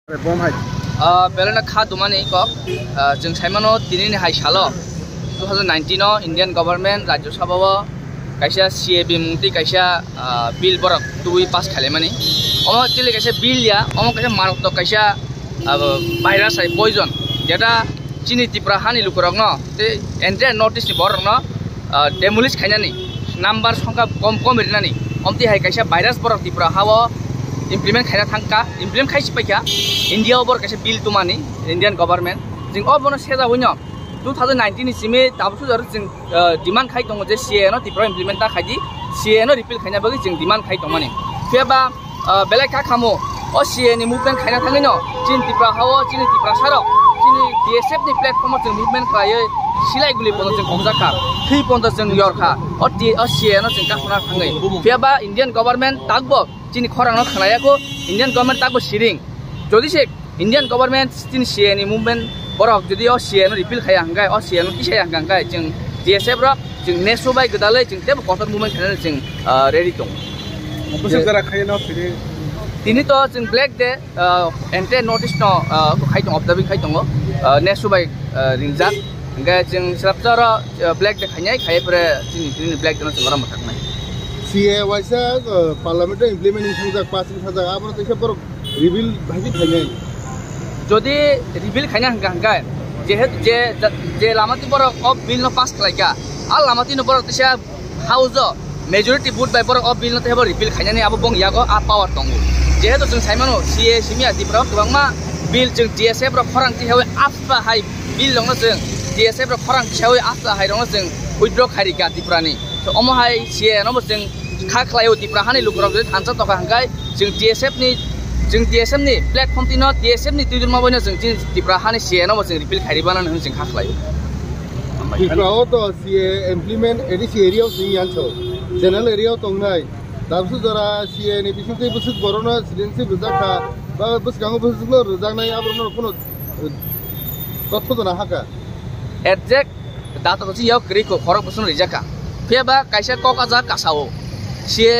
Belana kha dumani kok jeng saimano dinini hai salo 2019 Indian government Rajya Sabha kaisa CAB mungti kaisa bill borak tui pass khalemani omo actually kaisa bill ya omo kaisa marok kaisa virus hai poison jeta chini tipra hani lukurok no te entire notice ni borok no demolish khainani number songka kom rinani omti hai kaisa virus borok tipra hawo implement khaina thangka implement khaisi paikha India over kaisa bill tumani Indian government jing obono seza hoino 2019 ni sime tabsu jar jing demand khai tongo je CA no tipra implement ta khaidi CA no repeal khaina bagi jing demand khai tongmani feba belai kha khamo o CA ni movement khaina thangino chin tipra hawo chin tipra saro chin DSF ni platform jing movement khaye silai guli pono jing khongjakha 350 jing yorkha o CA no jing kasona thangai feba Indian government takbo chini khorang no khanaya ko Indian government takbo siring jodi se Indian government chin CA ni movement borok jodi o CA no repeal khaya hangai o CA no kisai hangai jing DSF ro jing neso bai gadalai jing tebo kotor movement khana jing ready tong opposite jara khaya no firi tini to jing black de ente notice no khai tong observing khai tong neso bai ringjak hangai jing sraptara black de khanyai khai pore tini black de no jing ram thaknai CA waisa parliament implementation jak passing sajak abro tese borok reveal bhagi khanyai যদি reveal খাইনা হাঙ্গাই যেহেতু যে লামাতি বড় of বিল ন pass খাইকা আর লামাতি ন বড় তেসা house majority vote by বড় of বিল ন তেব রিভিল খাইনানি আবো বং ইয়াগো আ পাওয়ার দঙ্গু যেহেতু जों সাইমানো CA সিমিয়া দিপ্রা गोबांमा बिल जों DSF रो फरांथि हाय आफा हाय बिल दङ जों DSF रो फरांथि हाय आफा हाय दङ जों उइद्र खारिका दिप्रानि तो अमो हाय CA न जों खा खलायो दिप्रा हानि लुकराव थानसा तका हांगाय जों DSF नि जों DSF नि प्लेटफर्म तिनो DSF नि दुइजन माबैनो जों दिप्रा हानि CA न जों रिपिल खारिबाना होन जों खाखलायो दिप्राओ तो CA इम्प्लिमेंट एडिस एरियाव जों यानसो जनरल एरियाव तंगनाय दाबसु जरा CA नि बिसिंथै बुसुक बरना सिडेन्सि बुजाखा बा बुसगांगो बुसुकलो रजानाय आब्रनो कोनो तथ्य जना हाका एक्जेक्ट दाता तो याव क्रिको फरक बुसुन रिजाका फेबा कायसा ककाजा कासाओ CA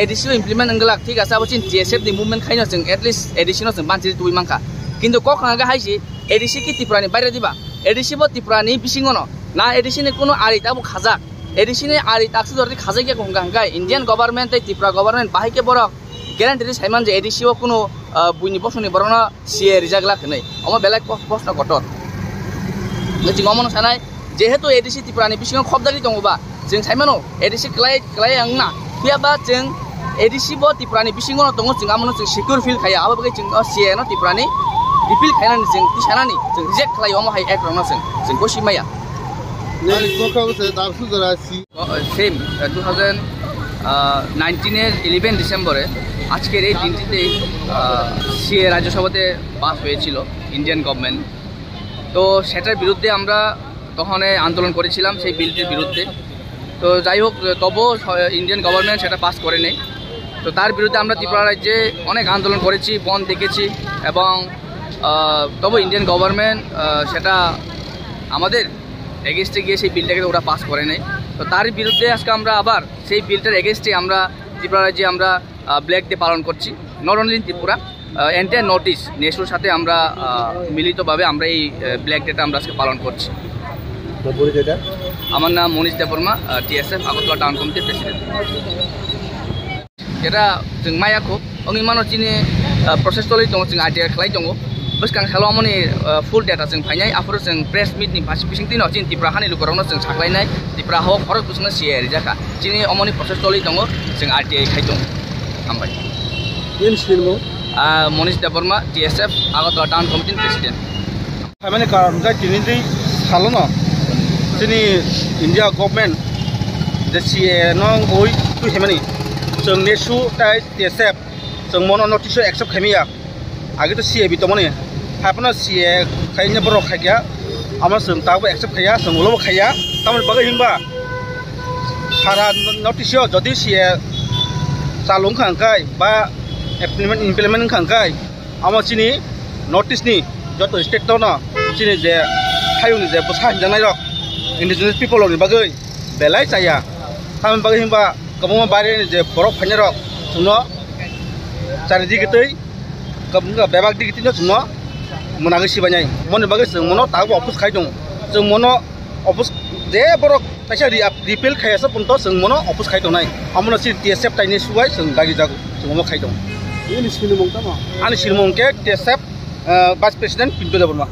एडिशन इम्प्लिमेंट अंगला ठीक आसा बचिन DSF नि मूवमेंट खाइनो जों एटलिस्ट एडिशन जों बानथि दुइ मांखा किन्तु कखांगा हाइसि एडिसी कि तिप्रानि बायरे दिबा एडिसी बो तिप्रानि बिसिङनो ना एडिसी कोनो आरि ताबो खाजा एडिसी नि आरि ताक्सु दरति खाजा के गंगा हंगा इंडियन गवर्नमेंट तिप्रा गवर्नमेंट बाहायके बरक ग्यारान्टी साइमान जे एडिसी बो कोनो बुइनि बसनि बरना CA रिजागला खनै अमा बेला प्रश्न गटर जों अमन सानाय जेहेतु एडिसी तिप्रानि बिसिङ खबदारि दङबा जों साइमानो एडिसी क्लाय आंना फियाबा जों एडिसी बो तिप्रानि बिसिङनो दङ जों आमनो जों सिक्योर फिल खाया आबो बगे जों CA न तिप्रानि रिपिल खायनानि जों तिसानानि जों रिजेक्ट खालायो अमो हाय एक्रनो जों गसिमाया नानि कोकाव से दाबसु जरा सेम 2019 এর 11 ডিসেম্বরে আজকের এই দিনটিতে CA রাজ্যসভাতে পাস হয়েছিল ইন্ডিয়ান গভর্নমেন্ট তো সেটার বিরুদ্ধে আমরা তখন আন্দোলন করেছিলাম সেই বিলটির বিরুদ্ধে তো যাই হোক তবুও ইন্ডিয়ান গভর্নমেন্ট সেটা পাস করে নেই তো তার বিরুদ্ধে আমরা ত্রিপুরা রাজ্যে অনেক আন্দোলন করেছি বন দেখেছি এবং তবু ইন্ডিয়ান গভর্নমেন্ট সেটা আমাদের এগেনস্টে গিয়ে সেই বিলটাকে ওরা পাস করে নেই তো তার বিরুদ্ধে আজকে আমরা আবার সেই বিলটার এগেনস্টে আমরা ত্রিপুরা রাজ্যে আমরা ব্ল্যাক ডে পালন করছি not only Tripura entire north east নেশোর সাথে আমরা মিলিতভাবে আমরা এই ব্ল্যাক ডেটা আমরা আজকে পালন করছি আমার নাম মনীষ দেববর্মা TSF আগরতলা টাউন কমিটির প্রেসিডেন্ট যেটা जों मायाखौ अंनि मानो चिनि प्रसेस तलै दङ जों आइडिया खालाय दङ बसकां सालो आमनि फुल डेटा जों फाइनाय आफोर जों प्रेस मिट नि फासि बिसिं दिनाव चिन तिप्रा हानि लुकरावनो जों साख्लायनाय तिप्रा हाव खरक बुसनो CA रिजाखा चिनि अमनि प्रसेस तलै दङ जों आइडिया खाय दङ हामबाय इन सिलमो मनीष देबबर्मा TSF আগরতলা टाउन कमिटिनि प्रेसिडेंट खामानि कारण जा दिनै सालोनो जोंनि इन्डिया गभर्नमेंट जे CA नो ओइ तु हेमानि जों नेसु टाइ DSF जों मनो नोटिस एक्सेप्ट खामिया आगे तो CA बितमनि हापनो CA खायने बरो खाया आमा जों ताबो एक्सेप्ट खाया जों उलो खाया तामन बगे हिंबा सारा नोटिस जदि CA चालुं खांखाय बा इम्प्लिमेंट खांखाय आमा चिनि नोटिस नि जत स्टेट दनो चिनि जे हायुनि जे बसा जानाय रक इंडिजिनियस पिपल नि बगे बेलाय जाया तामन बगे हिंबा गबमा बारे जे बरफ फाइने रक सुनो चारिदि गतै bebak di kitino semua menangis si banyak mana bagus mono tahu opus kai dong seng mono opus de borok kaisa di pil kai asa punto seng mono opus kai dong nai amono si TSF tani suai seng bagi jago seng mono kai dong ini silmong tama ani silmong ke TSF Vice President Pintu Jawa